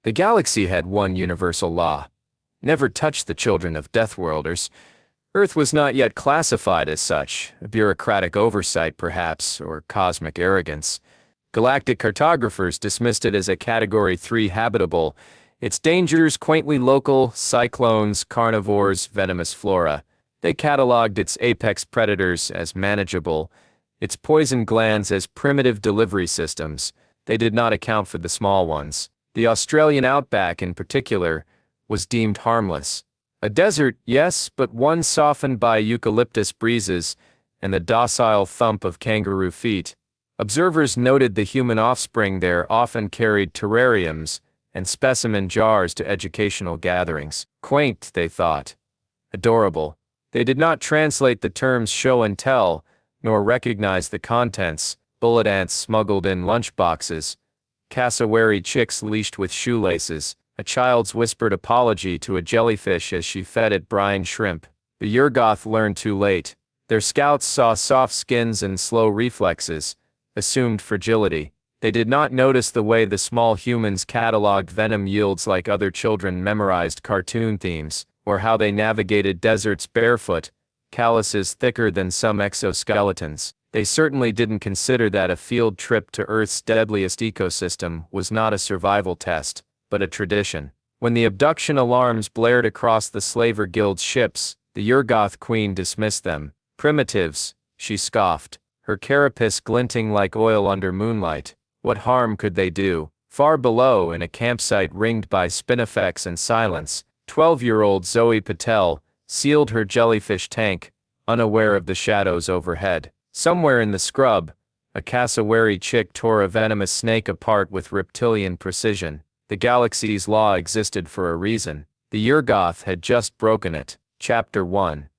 The galaxy had one universal law: never touch the children of Deathworlders. Earth was not yet classified as such, a bureaucratic oversight perhaps, or cosmic arrogance. Galactic cartographers dismissed it as a Category 3 habitable, its dangers quaintly local: cyclones, carnivores, venomous flora. They catalogued its apex predators as manageable, its poison glands as primitive delivery systems. They did not account for the small ones. The Australian Outback, in particular, was deemed harmless. A desert, yes, but one softened by eucalyptus breezes and the docile thump of kangaroo feet. Observers noted the human offspring there often carried terrariums and specimen jars to educational gatherings. Quaint, they thought. Adorable. They did not translate the terms show and tell, nor recognize the contents: bullet ants smuggled in lunchboxes, cassowary chicks leashed with shoelaces, a child's whispered apology to a jellyfish as she fed it brine shrimp. The Yurgoth learned too late. Their scouts saw soft skins and slow reflexes, assumed fragility. They did not notice the way the small humans catalogued venom yields like other children memorized cartoon themes, or how they navigated deserts barefoot, calluses thicker than some exoskeletons. They certainly didn't consider that a field trip to Earth's deadliest ecosystem was not a survival test, but a tradition. When the abduction alarms blared across the Slaver Guild's ships, the Yurgoth queen dismissed them. Primitives, she scoffed, her carapace glinting like oil under moonlight. What harm could they do? Far below, in a campsite ringed by spinifex and silence, 12-year-old Zoe Patel sealed her jellyfish tank, unaware of the shadows overhead. Somewhere in the scrub, a cassowary chick tore a venomous snake apart with reptilian precision. The galaxy's law existed for a reason. The Yurgoth had just broken it. Chapter 1.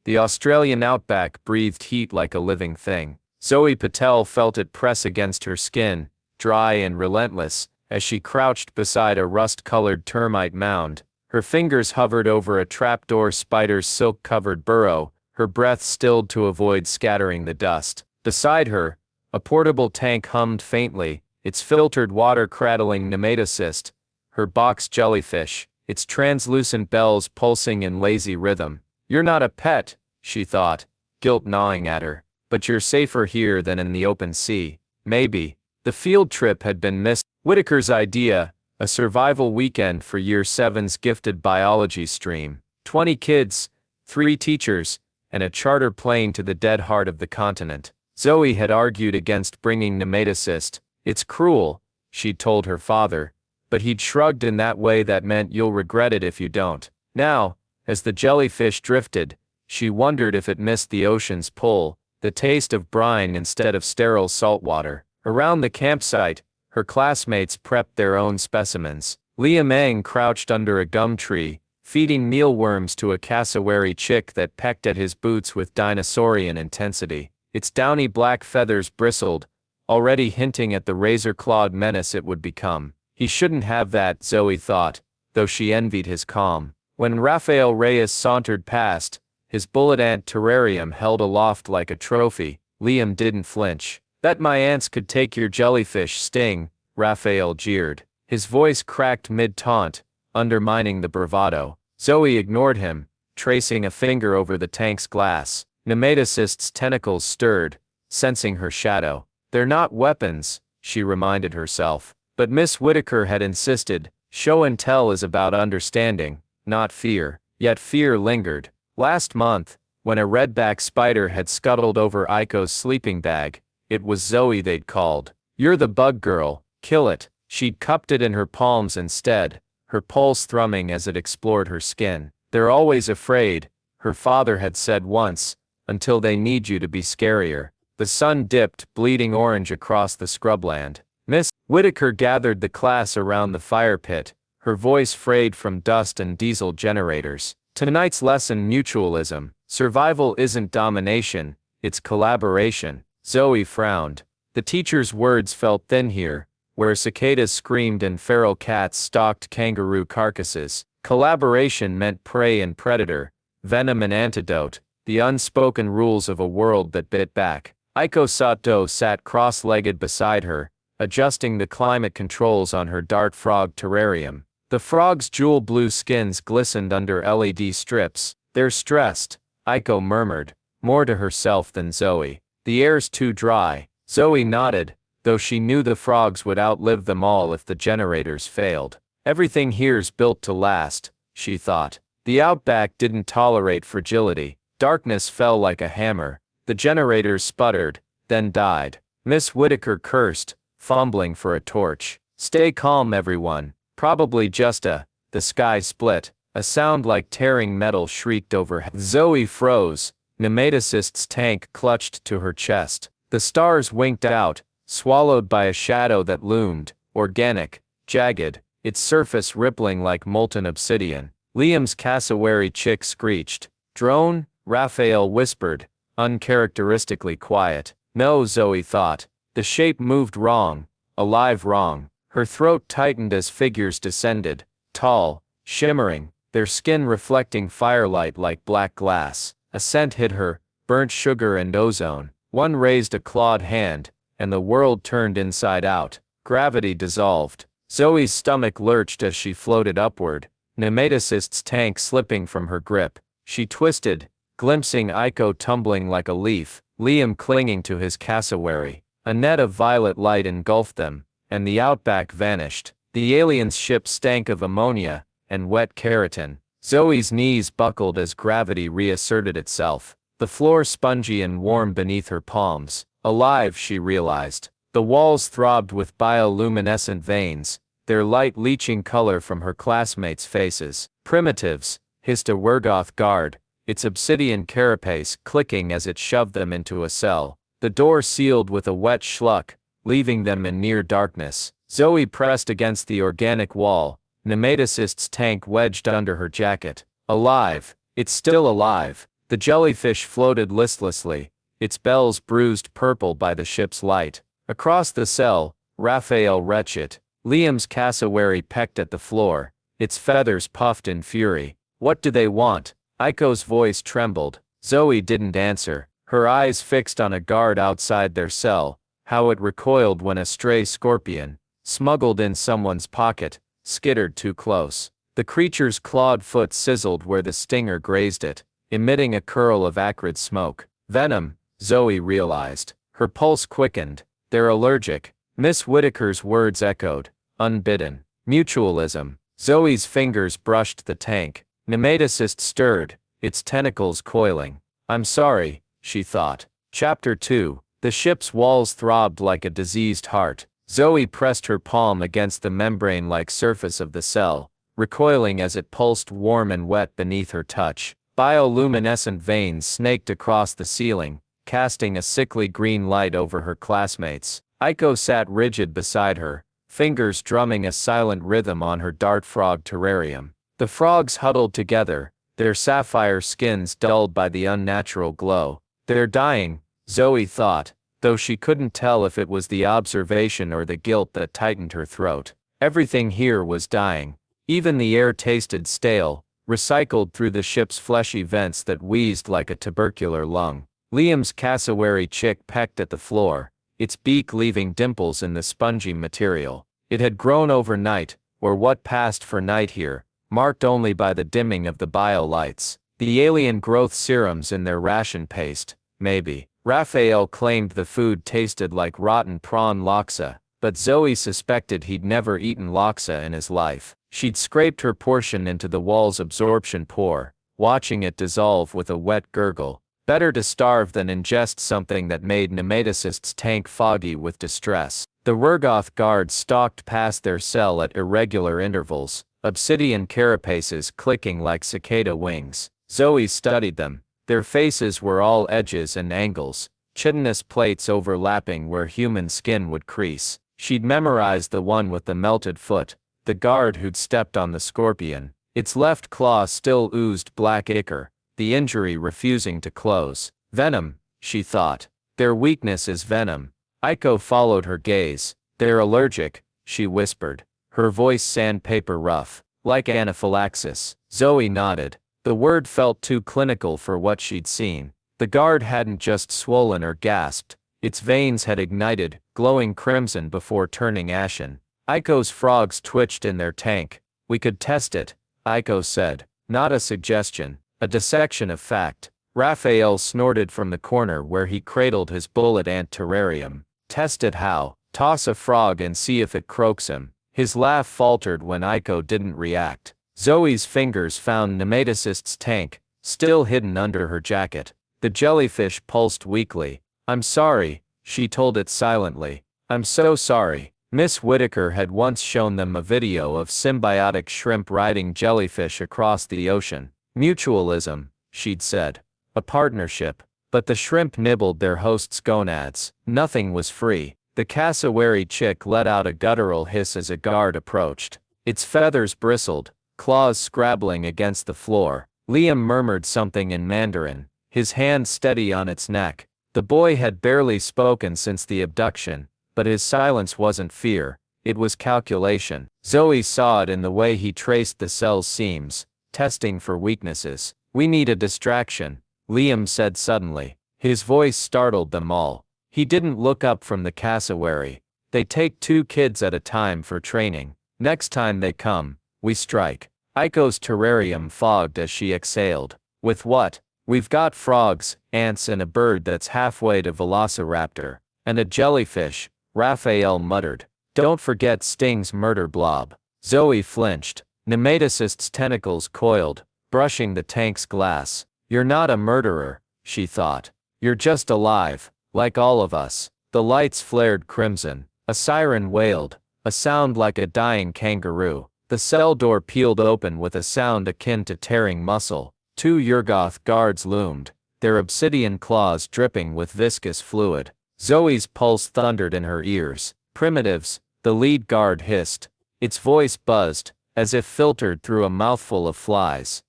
The Australian Outback breathed heat like a living thing. Zoe Patel felt it press against her skin, dry and relentless, as she crouched beside a rust-colored termite mound. Her fingers hovered over a trapdoor spider's silk-covered burrow, her breath stilled to avoid scattering the dust. Beside her, a portable tank hummed faintly, its filtered water cradling nematocyst, her box jellyfish, its translucent bells pulsing in lazy rhythm. You're not a pet, she thought, guilt gnawing at her, but you're safer here than in the open sea. Maybe. The field trip had been Miss Whitaker's idea, a survival weekend for Year 7's gifted biology stream. 20 kids, 3 teachers, and a charter plane to the dead heart of the continent. Zoe had argued against bringing nematocyst. It's cruel, she'd told her father, but he'd shrugged in that way that meant you'll regret it if you don't. Now, as the jellyfish drifted, she wondered if it missed the ocean's pull, the taste of brine instead of sterile salt water. Around the campsite, her classmates prepped their own specimens. Liam Eng crouched under a gum tree, feeding mealworms to a cassowary chick that pecked at his boots with dinosaurian intensity. Its downy black feathers bristled, already hinting at the razor-clawed menace it would become. He shouldn't have that, Zoe thought, though she envied his calm. When Rafael Reyes sauntered past, his bullet ant terrarium held aloft like a trophy, Liam didn't flinch. "Bet my ants could take your jellyfish sting," Rafael jeered. His voice cracked mid-taunt, undermining the bravado. Zoe ignored him, tracing a finger over the tank's glass. Nematocyst's tentacles stirred, sensing her shadow. "They're not weapons," she reminded herself. But Miss Whitaker had insisted, show and tell is about understanding, not fear. Yet fear lingered. Last month, when a redback spider had scuttled over Aiko's sleeping bag, it was Zoe they'd called. "You're the bug girl, kill it." She'd cupped it in her palms instead, her pulse thrumming as it explored her skin. "They're always afraid," her father had said once, "until they need you to be scarier." The sun dipped, bleeding orange across the scrubland. Miss Whitaker gathered the class around the fire pit, her voice frayed from dust and diesel generators. "Tonight's lesson: mutualism. Survival isn't domination, it's collaboration." Zoe frowned. The teacher's words felt thin here, where cicadas screamed and feral cats stalked kangaroo carcasses. Collaboration meant prey and predator, venom and antidote, the unspoken rules of a world that bit back. Aiko Sato sat cross-legged beside her, adjusting the climate controls on her dart frog terrarium. The frog's jewel blue skins glistened under LED strips. "They're stressed," Aiko murmured, more to herself than Zoe. "The air's too dry." Zoe nodded, though she knew the frogs would outlive them all if the generators failed. "Everything here's built to last," she thought. The Outback didn't tolerate fragility. Darkness fell like a hammer. The generators sputtered, then died. Miss Whitaker cursed, fumbling for a torch. "Stay calm, everyone. Probably just the sky split." A sound like tearing metal shrieked overhead. Zoe froze. Nematocyst's tank clutched to her chest. The stars winked out, swallowed by a shadow that loomed, organic, jagged, its surface rippling like molten obsidian. Liam's cassowary chick screeched. "Drone?" Raphael whispered, uncharacteristically quiet. "No," Zoe thought. The shape moved wrong, alive wrong. Her throat tightened as figures descended, tall, shimmering, their skin reflecting firelight like black glass. A scent hit her, burnt sugar and ozone. One raised a clawed hand, and the world turned inside out. Gravity dissolved. Zoe's stomach lurched as she floated upward, Nematocyst's tank slipping from her grip. She twisted, glimpsing Aiko tumbling like a leaf, Liam clinging to his cassowary. A net of violet light engulfed them, and the Outback vanished. The alien's ship stank of ammonia and wet keratin. Zoe's knees buckled as gravity reasserted itself, the floor spongy and warm beneath her palms. Alive, she realized. The walls throbbed with bioluminescent veins, their light leaching color from her classmates' faces. "Primitives," hissed a Wergoth guard, its obsidian carapace clicking as it shoved them into a cell. The door sealed with a wet schluck, leaving them in near darkness. Zoe pressed against the organic wall, Nematocyst's tank wedged under her jacket. "Alive. It's still alive." The jellyfish floated listlessly, its bells bruised purple by the ship's light. Across the cell, Raphael retched. Liam's cassowary pecked at the floor, its feathers puffed in fury. "What do they want?" Aiko's voice trembled. Zoe didn't answer, her eyes fixed on a guard outside their cell. How it recoiled when a stray scorpion, smuggled in someone's pocket, skittered too close. The creature's clawed foot sizzled where the stinger grazed it, emitting a curl of acrid smoke. "Venom," Zoe realized. Her pulse quickened. "They're allergic." Miss Whitaker's words echoed, unbidden. "Mutualism." Zoe's fingers brushed the tank. Nematocyst stirred, its tentacles coiling. "I'm sorry," she thought. Chapter 2. The ship's walls throbbed like a diseased heart. Zoe pressed her palm against the membrane-like surface of the cell, recoiling as it pulsed warm and wet beneath her touch. Bioluminescent veins snaked across the ceiling, casting a sickly green light over her classmates. Aiko sat rigid beside her, fingers drumming a silent rhythm on her dart frog terrarium. The frogs huddled together, their sapphire skins dulled by the unnatural glow. "They're dying," Zoe thought, though she couldn't tell if it was the observation or the guilt that tightened her throat. Everything here was dying. Even the air tasted stale, recycled through the ship's fleshy vents that wheezed like a tubercular lung. Liam's cassowary chick pecked at the floor, its beak leaving dimples in the spongy material. It had grown overnight, or what passed for night here, marked only by the dimming of the biolights. The alien growth serums in their ration paste, maybe. Raphael claimed the food tasted like rotten prawn laksa, but Zoe suspected he'd never eaten laksa in his life. She'd scraped her portion into the wall's absorption pore, watching it dissolve with a wet gurgle. Better to starve than ingest something that made Nematocyst's tank foggy with distress. The Wergoth guards stalked past their cell at irregular intervals, obsidian carapaces clicking like cicada wings. Zoe studied them. Their faces were all edges and angles, chitinous plates overlapping where human skin would crease. She'd memorized the one with the melted foot, the guard who'd stepped on the scorpion. Its left claw still oozed black ichor, the injury refusing to close. "Venom," she thought. "Their weakness is venom." Aiko followed her gaze. "They're allergic," she whispered, her voice sandpaper rough, like anaphylaxis. Zoe nodded. The word felt too clinical for what she'd seen. The guard hadn't just swollen or gasped, Its veins had ignited, glowing crimson before turning ashen. Aiko's frogs twitched in their tank. We could test it, Aiko said. Not a suggestion, a dissection of fact. Raphael snorted from the corner where he cradled his bullet ant terrarium. Test it how? Toss a frog and see if it croaks him. His laugh faltered when Aiko didn't react. Zoe's fingers found Nematocyst's tank, still hidden under her jacket. The jellyfish pulsed weakly. I'm sorry, she told it silently. I'm so sorry. Miss Whitaker had once shown them a video of symbiotic shrimp riding jellyfish across the ocean. Mutualism, she'd said. A partnership. But the shrimp nibbled their host's gonads. Nothing was free. The cassowary chick let out a guttural hiss as a guard approached. Its feathers bristled, claws scrabbling against the floor. Liam murmured something in Mandarin, his hand steady on its neck. The boy had barely spoken since the abduction, but his silence wasn't fear, it was calculation. Zoe saw it in the way he traced the cell's seams, testing for weaknesses. We need a distraction, Liam said suddenly. His voice startled them all. He didn't look up from the cassowary. They take 2 kids at a time for training. Next time they come, we strike. Aiko's terrarium fogged as she exhaled. With what? We've got frogs, ants and a bird that's halfway to velociraptor. And a jellyfish, Raphael muttered. Don't forget Sting's murder blob. Zoe flinched. Nematocyst's tentacles coiled, brushing the tank's glass. You're not a murderer, she thought. You're just alive, like all of us. The lights flared crimson. A siren wailed, a sound like a dying kangaroo. The cell door peeled open with a sound akin to tearing muscle. 2 Yurgoth guards loomed, their obsidian claws dripping with viscous fluid. Zoe's pulse thundered in her ears. Primitives, the lead guard hissed. Its voice buzzed, as if filtered through a mouthful of flies.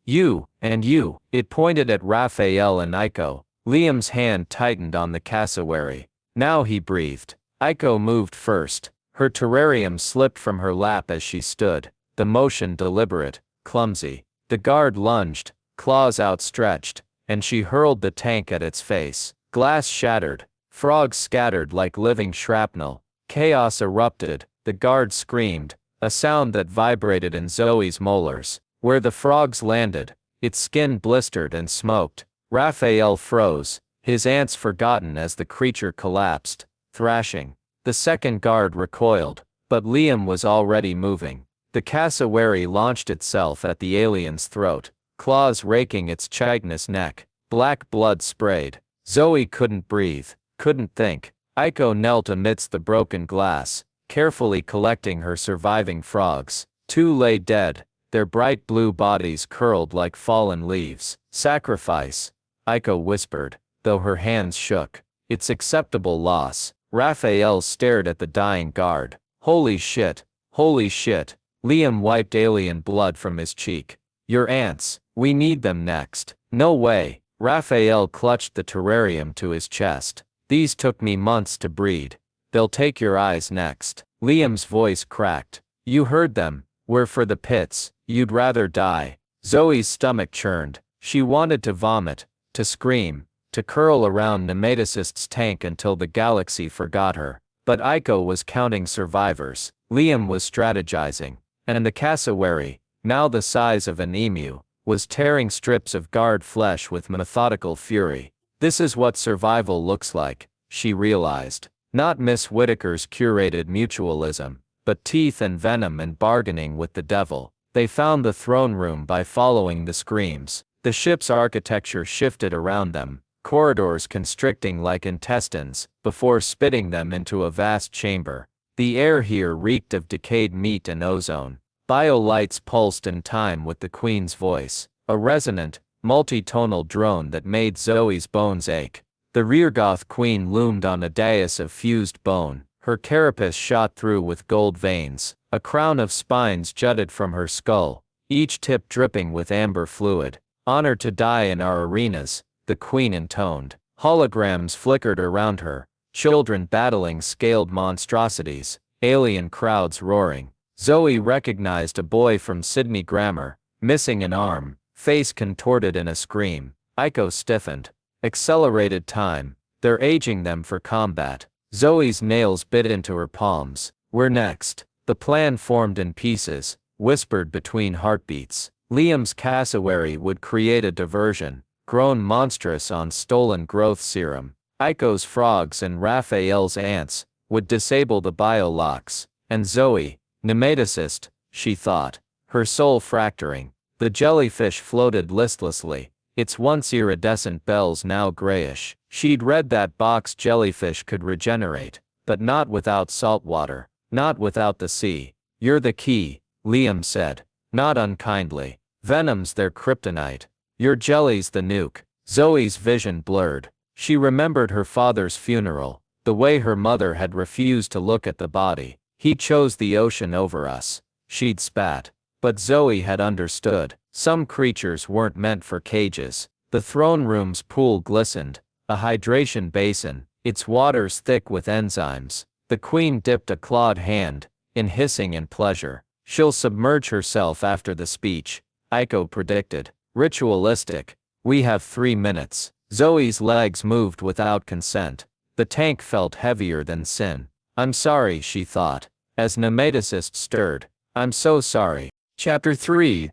You, and you. It pointed at Raphael and Aiko. Liam's hand tightened on the cassowary. Now he breathed. Aiko moved first. Her terrarium slipped from her lap as she stood, the motion deliberate, clumsy. The guard lunged, claws outstretched, and she hurled the tank at its face. Glass shattered, frogs scattered like living shrapnel. Chaos erupted, the guard screamed, a sound that vibrated in Zoe's molars. Where the frogs landed, its skin blistered and smoked. Raphael froze, his ants forgotten as the creature collapsed, thrashing. The second guard recoiled, but Liam was already moving. The cassowary launched itself at the alien's throat, claws raking its chitinous neck. Black blood sprayed. Zoe couldn't breathe, couldn't think. Aiko knelt amidst the broken glass, carefully collecting her surviving frogs. 2 lay dead, their bright blue bodies curled like fallen leaves. Sacrifice, Aiko whispered, though her hands shook. It's acceptable loss. Raphael stared at the dying guard. Holy shit, holy shit. Liam wiped alien blood from his cheek. Your ants, we need them next. No way. Raphael clutched the terrarium to his chest. These took me months to breed. They'll take your eyes next. Liam's voice cracked. You heard them. We're for the pits. You'd rather die. Zoe's stomach churned. She wanted to vomit, to scream, to curl around Nematocyst's tank until the galaxy forgot her. But Aiko was counting survivors. Liam was strategizing. And the cassowary, now the size of an emu, was tearing strips of guard flesh with methodical fury. This is what survival looks like, she realized. Not Miss Whitaker's curated mutualism, but teeth and venom and bargaining with the devil. They found the throne room by following the screams. The ship's architecture shifted around them, corridors constricting like intestines, before spitting them into a vast chamber. The air here reeked of decayed meat and ozone. Biolights pulsed in time with the Queen's voice, a resonant, multi-tonal drone that made Zoe's bones ache. The Reargoth Queen loomed on a dais of fused bone, her carapace shot through with gold veins. A crown of spines jutted from her skull, each tip dripping with amber fluid. Honor to die in our arenas, the Queen intoned. Holograms flickered around her, children battling scaled monstrosities, alien crowds roaring. Zoe recognized a boy from Sydney Grammar, missing an arm, face contorted in a scream. Aiko stiffened. Accelerated time. They're aging them for combat. Zoe's nails bit into her palms. We're next. The plan formed in pieces, whispered between heartbeats. Liam's cassowary would create a diversion, grown monstrous on stolen growth serum. Aiko's frogs and Raphael's ants would disable the biolocks. And Zoe, nematocist, she thought, her soul fracturing. The jellyfish floated listlessly, its once iridescent bells now grayish. She'd read that box jellyfish could regenerate, but not without salt water, not without the sea. You're the key, Liam said, not unkindly. Venom's their kryptonite. Your jelly's the nuke. Zoe's vision blurred. She remembered her father's funeral, the way her mother had refused to look at the body. He chose the ocean over us. She'd spat. But Zoe had understood. Some creatures weren't meant for cages. The throne room's pool glistened, a hydration basin, its waters thick with enzymes. The queen dipped a clawed hand, in hissing and pleasure. She'll submerge herself after the speech, Aiko predicted. Ritualistic. We have 3 minutes. Zoe's legs moved without consent. The tank felt heavier than sin. I'm sorry, she thought, as nematocist stirred. I'm so sorry. Chapter 3.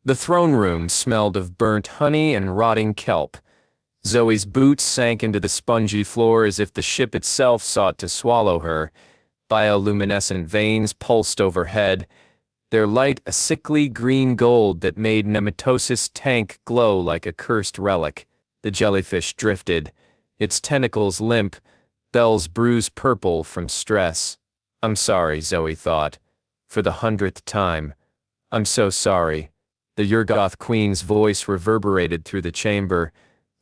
The throne room smelled of burnt honey and rotting kelp. Zoe's boots sank into the spongy floor as if the ship itself sought to swallow her. Bioluminescent veins pulsed overhead, their light a sickly green gold that made nematocist's tank glow like a cursed relic. The jellyfish drifted, its tentacles limp, bells bruised purple from stress. I'm sorry, Zoe thought. For the 100th time. I'm so sorry. The Yurgoth queen's voice reverberated through the chamber,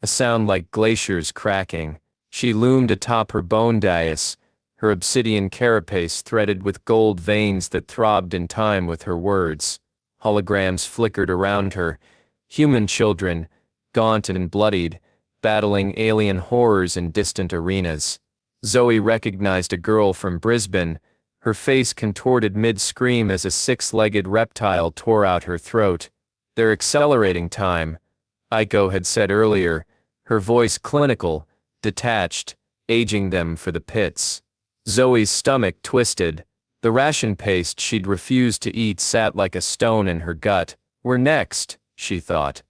a sound like glaciers cracking. She loomed atop her bone dais, her obsidian carapace threaded with gold veins that throbbed in time with her words. Holograms flickered around her, human children, gaunt and bloodied, battling alien horrors in distant arenas. Zoe recognized a girl from Brisbane, her face contorted mid-scream as a 6-legged reptile tore out her throat. They're accelerating time, Aiko had said earlier, her voice clinical, detached, aging them for the pits. Zoe's stomach twisted. The ration paste she'd refused to eat sat like a stone in her gut. We're next, she thought.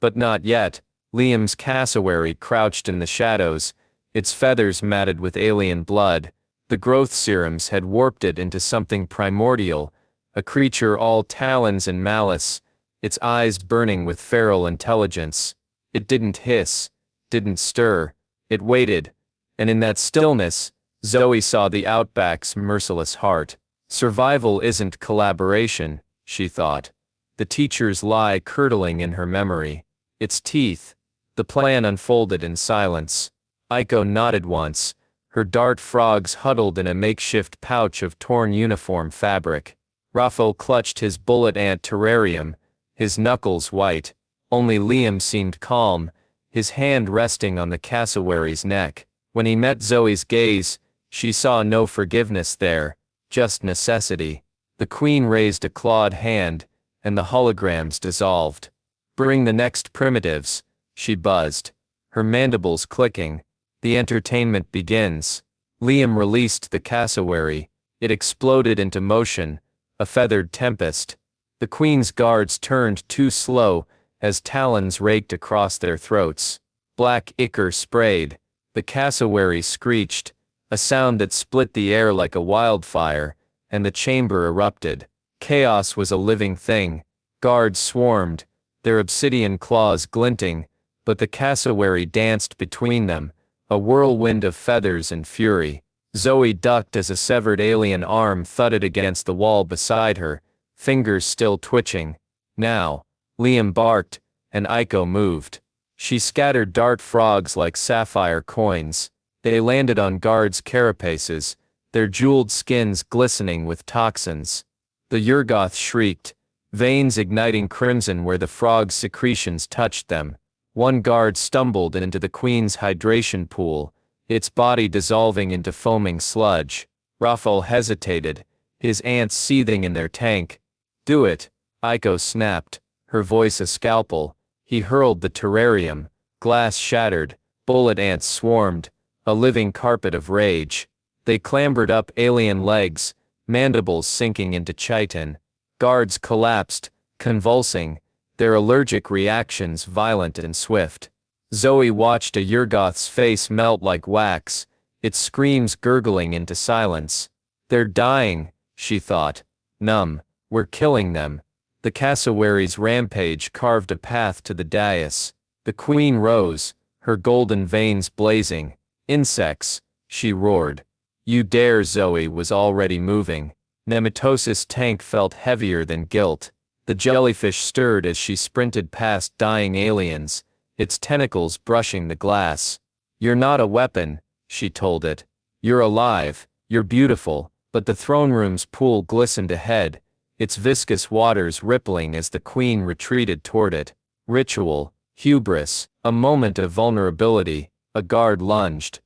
But not yet. Liam's cassowary crouched in the shadows, its feathers matted with alien blood. The growth serums had warped it into something primordial, a creature all talons and malice, its eyes burning with feral intelligence. It didn't hiss, didn't stir, it waited, and in that stillness, Zoe saw the Outback's merciless heart. Survival isn't collaboration, she thought. The teacher's lie curdling in her memory. Its teeth. The plan unfolded in silence. Aiko nodded once, her dart frogs huddled in a makeshift pouch of torn uniform fabric. Raphael clutched his bullet ant terrarium, his knuckles white. Only Liam seemed calm, his hand resting on the cassowary's neck. When he met Zoe's gaze, she saw no forgiveness there, just necessity. The queen raised a clawed hand, and the holograms dissolved. Bring the next primitives, she buzzed, her mandibles clicking. The entertainment begins. Liam released the cassowary. It exploded into motion, a feathered tempest. The queen's guards turned too slow, as talons raked across their throats. Black ichor sprayed. The cassowary screeched, a sound that split the air like a wildfire, and the chamber erupted. Chaos was a living thing. Guards swarmed, their obsidian claws glinting, but the cassowary danced between them, a whirlwind of feathers and fury. Zoe ducked as a severed alien arm thudded against the wall beside her, fingers still twitching. Now, Liam barked, and Aiko moved. She scattered dart frogs like sapphire coins. They landed on guards' carapaces, their jeweled skins glistening with toxins. The Yurgoth shrieked, veins igniting crimson where the frog's secretions touched them. One guard stumbled into the queen's hydration pool, its body dissolving into foaming sludge. Raphael hesitated, his ants seething in their tank. Do it, Aiko snapped, her voice a scalpel. He hurled the terrarium, Glass shattered, bullet ants swarmed, a living carpet of rage. They clambered up alien legs, mandibles sinking into chitin. Guards collapsed, convulsing, their allergic reactions violent and swift. Zoe watched a Yurgoth's face melt like wax, its screams gurgling into silence. They're dying, she thought. Numb, we're killing them. The Cassowary's rampage carved a path to the dais. The queen rose, her golden veins blazing. Insects, she roared. You dare! Zoe was already moving. Nematosis' tank felt heavier than guilt. The jellyfish stirred as she sprinted past dying aliens, its tentacles brushing the glass. You're not a weapon, she told it. You're alive, you're beautiful, but the throne room's pool glistened ahead, its viscous waters rippling as the queen retreated toward it. Ritual, hubris, a moment of vulnerability, a guard lunged.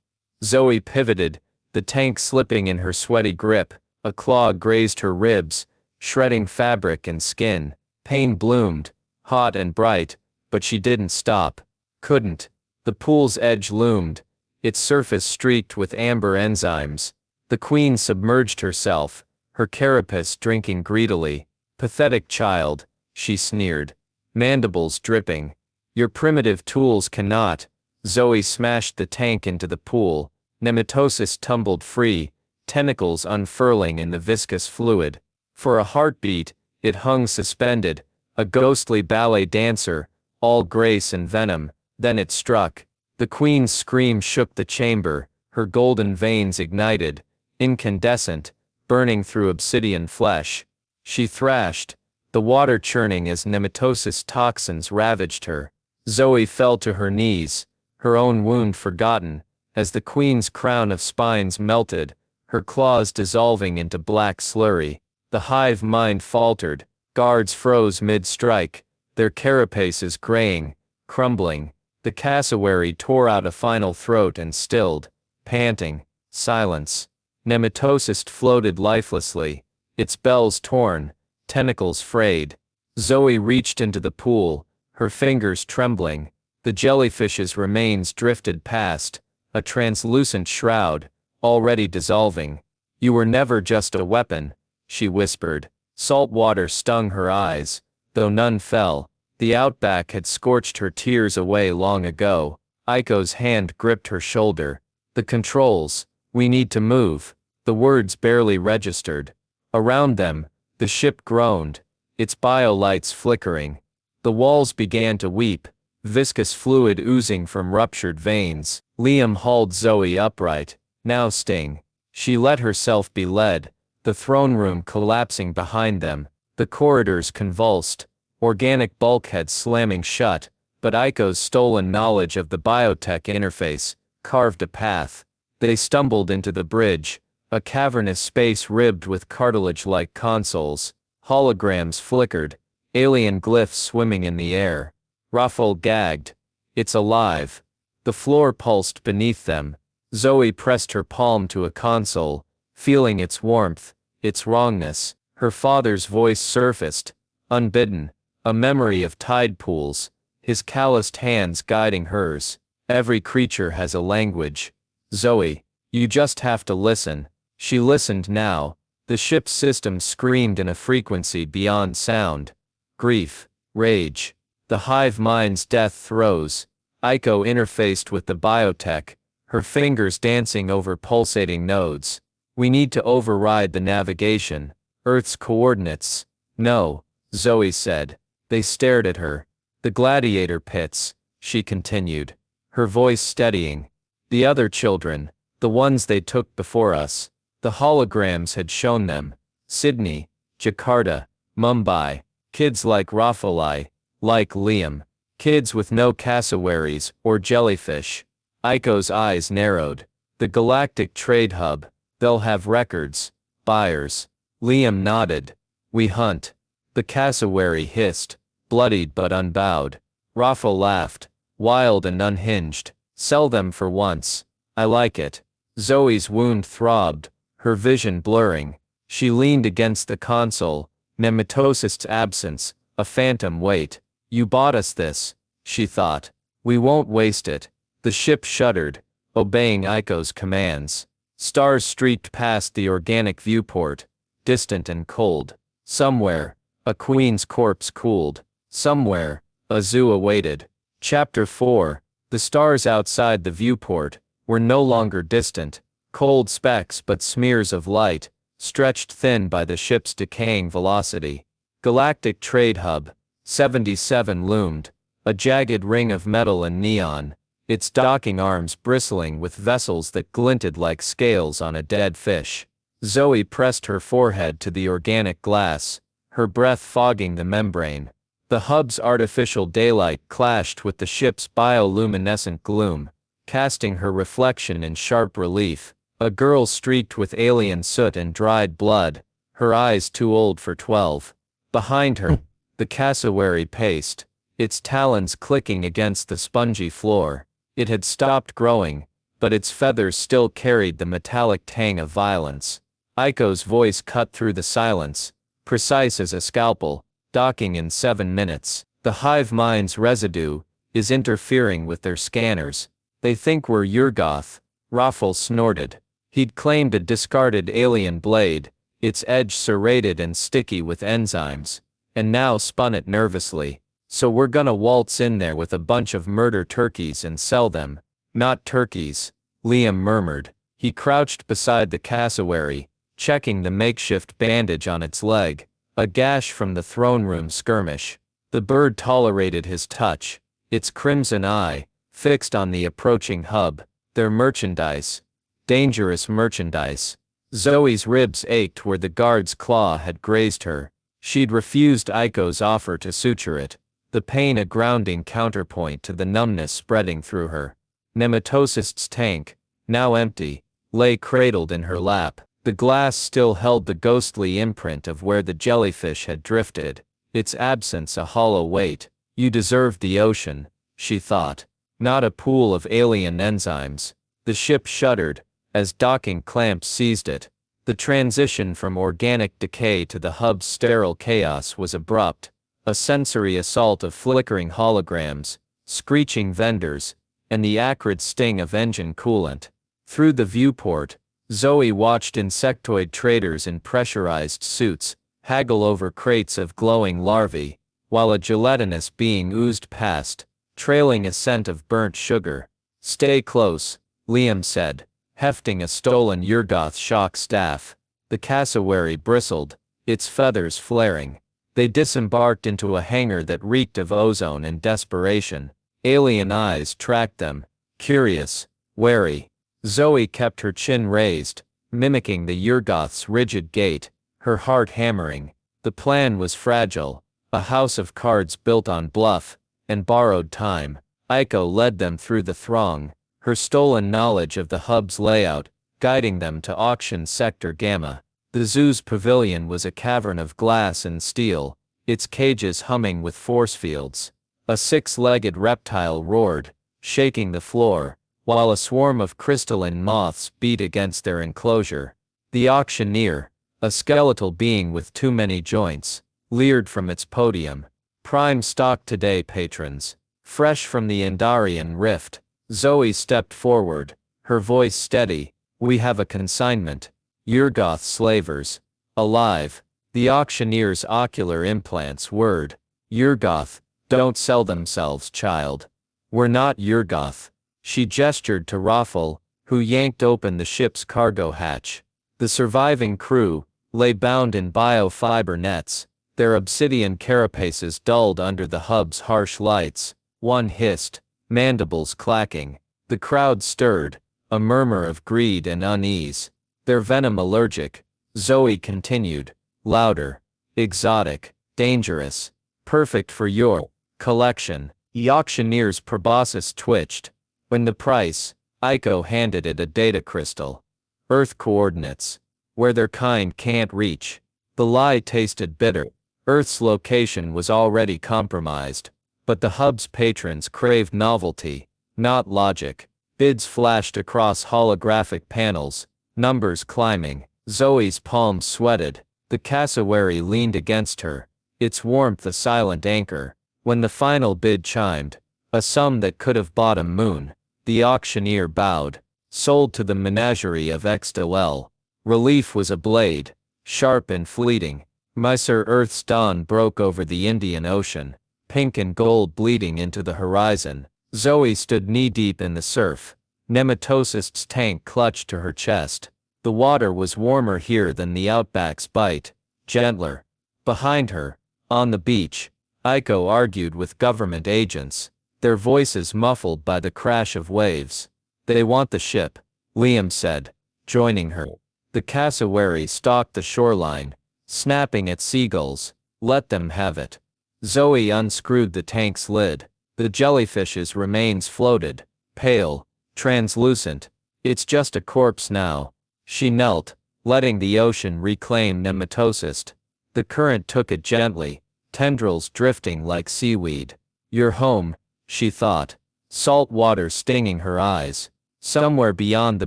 Zoe pivoted, the tank slipping in her sweaty grip, a claw grazed her ribs, shredding fabric and skin. Pain bloomed, hot and bright, but she didn't stop. Couldn't. The pool's edge loomed, its surface streaked with amber enzymes. The queen submerged herself, her carapace drinking greedily. Pathetic child, she sneered. Mandibles dripping. Your primitive tools cannot. Zoe smashed the tank into the pool. Nematosis tumbled free, tentacles unfurling in the viscous fluid. For a heartbeat, it hung suspended, a ghostly ballet dancer, all grace and venom. Then it struck. The queen's scream shook the chamber, her golden veins ignited, incandescent, burning through obsidian flesh. She thrashed, the water churning as nematosis toxins ravaged her. Zoe fell to her knees, her own wound forgotten, as the queen's crown of spines melted, her claws dissolving into black slurry. The hive mind faltered, guards froze mid-strike, their carapaces graying, crumbling. The cassowary tore out a final throat and stilled, panting. Silence. Nematosis floated lifelessly, its bells torn, tentacles frayed. Zoe reached into the pool, her fingers trembling. The jellyfish's remains drifted past, a translucent shroud, already dissolving. You were never just a weapon, she whispered. Salt water stung her eyes, though none fell. The Outback had scorched her tears away long ago. Aiko's hand gripped her shoulder. The controls. We need to move. The words barely registered. Around them, the ship groaned, its biolights flickering. The walls began to weep, viscous fluid oozing from ruptured veins. Liam hauled Zoe upright. Now sting. She let herself be led, the throne room collapsing behind them, the corridors convulsed, organic bulkheads slamming shut, but Aiko's stolen knowledge of the biotech interface carved a path. They stumbled into the bridge, a cavernous space ribbed with cartilage-like consoles. Holograms flickered, alien glyphs swimming in the air. Raffle gagged. It's alive. The floor pulsed beneath them. Zoe pressed her palm to a console, feeling its warmth, its wrongness. Her father's voice surfaced, unbidden, a memory of tide pools, his calloused hands guiding hers. Every creature has a language. Zoe, you just have to listen. She listened now. The ship's system screamed in a frequency beyond sound. Grief, rage, the hive mind's death throes. Aiko interfaced with the biotech, her fingers dancing over pulsating nodes. We need to override the navigation. Earth's coordinates. No, Zoe said. They stared at her. The gladiator pits, she continued, her voice steadying. The other children, the ones they took before us. The holograms had shown them. Sydney, Jakarta, Mumbai. Kids like Raffali, like Liam. Kids with no cassowaries or jellyfish. Aiko's eyes narrowed. The Galactic trade hub. They'll have records. Buyers. Liam nodded. We hunt. The cassowary hissed, bloodied but unbowed. Rafa laughed, wild and unhinged. Sell them for once. I like it. Zoe's wound throbbed, her vision blurring. She leaned against the console, Nematosist's absence, a phantom weight. You bought us this, she thought. We won't waste it. The ship shuddered, obeying Aiko's commands. Stars streaked past the organic viewport, distant and cold. Somewhere, a queen's corpse cooled. Somewhere, a zoo awaited. Chapter 4. The stars outside the viewport were no longer distant, cold specks but smears of light, stretched thin by the ship's decaying velocity. Galactic Trade Hub 77 loomed, a jagged ring of metal and neon, its docking arms bristling with vessels that glinted like scales on a dead fish. Zoe pressed her forehead to the organic glass, her breath fogging the membrane. The hub's artificial daylight clashed with the ship's bioluminescent gloom, casting her reflection in sharp relief. A girl streaked with alien soot and dried blood, her eyes too old for 12. Behind her, the cassowary paced, its talons clicking against the spongy floor. It had stopped growing, but its feathers still carried the metallic tang of violence. Aiko's voice cut through the silence, precise as a scalpel, docking in 7 minutes. The hive mind's residue is interfering with their scanners. They think we're Yurgoth, Raffle snorted. He'd claimed a discarded alien blade, its edge serrated and sticky with enzymes, and now spun it nervously. So we're gonna waltz in there with a bunch of murder turkeys and sell them. Not turkeys, Liam murmured. He crouched beside the cassowary, checking the makeshift bandage on its leg, a gash from the throne room skirmish. The bird tolerated his touch, its crimson eye fixed on the approaching hub. Their merchandise. Dangerous merchandise. Zoe's ribs ached where the guard's claw had grazed her. She'd refused Aiko's offer to suture it, the pain a grounding counterpoint to the numbness spreading through her. Nematosist's tank, now empty, lay cradled in her lap. The glass still held the ghostly imprint of where the jellyfish had drifted, its absence a hollow weight. You deserved the ocean, she thought, not a pool of alien enzymes. The ship shuddered as docking clamps seized it. The transition from organic decay to the hub's sterile chaos was abrupt, a sensory assault of flickering holograms, screeching vendors, and the acrid sting of engine coolant. Through the viewport, Zoe watched insectoid traders in pressurized suits haggle over crates of glowing larvae, while a gelatinous being oozed past, trailing a scent of burnt sugar. "Stay close," Liam said, hefting a stolen Yurgoth shock staff. The cassowary bristled, its feathers flaring. They disembarked into a hangar that reeked of ozone and desperation. Alien eyes tracked them, curious, wary. Zoe kept her chin raised, mimicking the Yurgoth's rigid gait, her heart hammering. The plan was fragile, a house of cards built on bluff and borrowed time. Aiko led them through the throng, her stolen knowledge of the hub's layout guiding them to auction sector Gamma. The zoo's pavilion was a cavern of glass and steel, its cages humming with force fields. A 6-legged reptile roared, shaking the floor, while a swarm of crystalline moths beat against their enclosure. The auctioneer, a skeletal being with too many joints, leered from its podium. "Prime stock today, patrons. Fresh from the Endarian rift." Zoe stepped forward, her voice steady. "We have a consignment. Yurgoth slavers. Alive." The auctioneer's ocular implants whirred. "Yurgoth, don't sell themselves, child. We're not Yurgoth." She gestured to Raffle, who yanked open the ship's cargo hatch. The surviving crew lay bound in biofiber nets, their obsidian carapaces dulled under the hub's harsh lights. One hissed, mandibles clacking. The crowd stirred, a murmur of greed and unease. "They're venom allergic," Zoe continued, louder. "Exotic, dangerous, perfect for your collection." The auctioneer's proboscis twitched. When the price, Aiko handed it a data crystal. "Earth coordinates. Where their kind can't reach." The lie tasted bitter. Earth's location was already compromised, but the hub's patrons craved novelty, not logic. Bids flashed across holographic panels, numbers climbing. Zoe's palms sweated. The cassowary leaned against her, its warmth a silent anchor. When the final bid chimed, A sum that could have bought a moon. The auctioneer bowed. Sold to the menagerie of XOL. Relief was a blade. Sharp and fleeting. Miser Earth's dawn broke over the Indian Ocean. Pink and gold bleeding into the horizon. Zoe stood knee-deep in the surf. Nematosist's tank clutched to her chest. The water was warmer here than the Outback's bite. Gentler. Behind her, on the beach, Aiko argued with government agents, their voices muffled by the crash of waves. They want the ship, Liam said, joining her. The cassowary stalked the shoreline, snapping at seagulls. Let them have it. Zoe unscrewed the tank's lid. The jellyfish's remains floated, pale, translucent. It's just a corpse now. She knelt, letting the ocean reclaim Nematosist. The current took it gently, tendrils drifting like seaweed. You're home, she thought, salt water stinging her eyes. Somewhere beyond the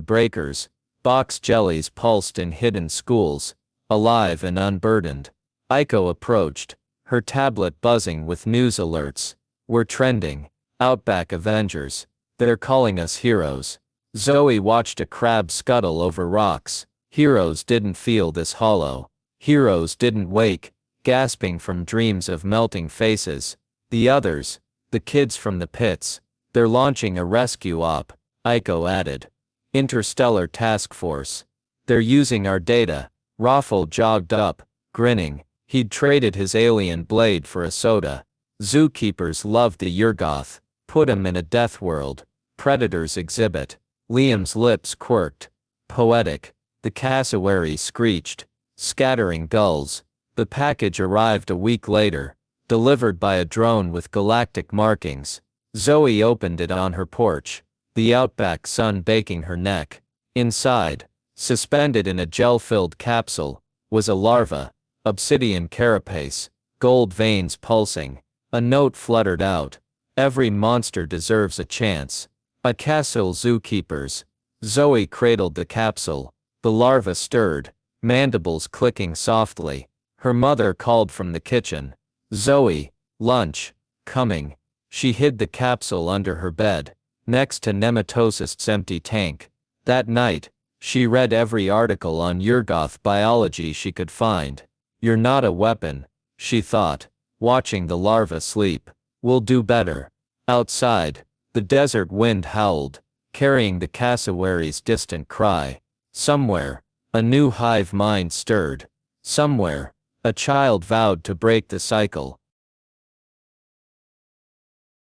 breakers, box jellies pulsed in hidden schools, alive and unburdened. Aiko approached, her tablet buzzing with news alerts. We're trending. Outback Avengers. They're calling us heroes. Zoe watched a crab scuttle over rocks. Heroes didn't feel this hollow. Heroes didn't wake, gasping from dreams of melting faces. The others, the kids from the pits, they're launching a rescue op, Aiko added. Interstellar Task Force. They're using our data. Raffle jogged up, grinning. He'd traded his alien blade for a soda. Zookeepers loved the Yurgoth. Put him in a death world. Predators exhibit. Liam's lips quirked. Poetic. The cassowary screeched, scattering gulls. The package arrived a week later, delivered by a drone with galactic markings. Zoe opened it on her porch, the Outback sun baking her neck. Inside, suspended in a gel-filled capsule, was a larva, obsidian carapace, gold veins pulsing. A note fluttered out. Every monster deserves a chance. A castle zookeepers. Zoe cradled the capsule. The larva stirred, mandibles clicking softly. Her mother called from the kitchen. Zoe, lunch, coming. She hid the capsule under her bed, next to Nematosist's empty tank. That night, she read every article on Yurgoth biology she could find. You're not a weapon, she thought, watching the larva sleep. We'll do better. Outside, the desert wind howled, carrying the cassowary's distant cry. Somewhere, a new hive mind stirred. Somewhere, a child vowed to break the cycle.